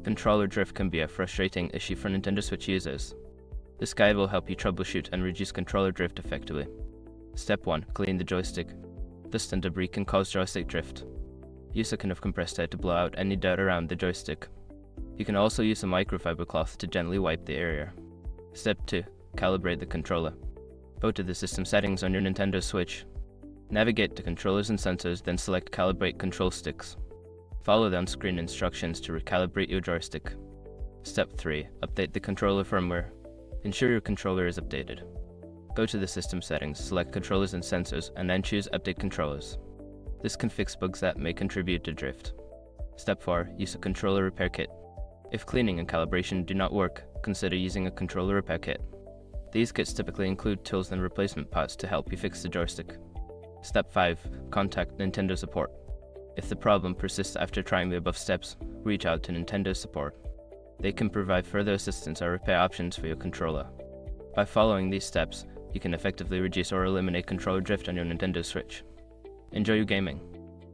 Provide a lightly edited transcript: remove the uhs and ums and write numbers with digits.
Controller drift can be a frustrating issue for Nintendo Switch users. This guide will help you troubleshoot and reduce controller drift effectively. Step 1. Clean the joystick. Dust and debris can cause joystick drift. Use a can of compressed air to blow out any dirt around the joystick. You can also use a microfiber cloth to gently wipe the area. Step 2. Calibrate the controller. Go to the system settings on your Nintendo Switch. Navigate to Controllers and Sensors, then select Calibrate Control Sticks. Follow the on-screen instructions to recalibrate your joystick. Step 3. Update the controller firmware. Ensure your controller is updated. Go to the system settings, select Controllers and Sensors, and then choose Update Controllers. This can fix bugs that may contribute to drift. Step 4. Use a controller repair kit. If cleaning and calibration do not work, consider using a controller repair kit. These kits typically include tools and replacement parts to help you fix the joystick. Step 5. Contact Nintendo Support. If the problem persists after trying the above steps, reach out to Nintendo Support. They can provide further assistance or repair options for your controller. By following these steps, you can effectively reduce or eliminate controller drift on your Nintendo Switch. Enjoy your gaming!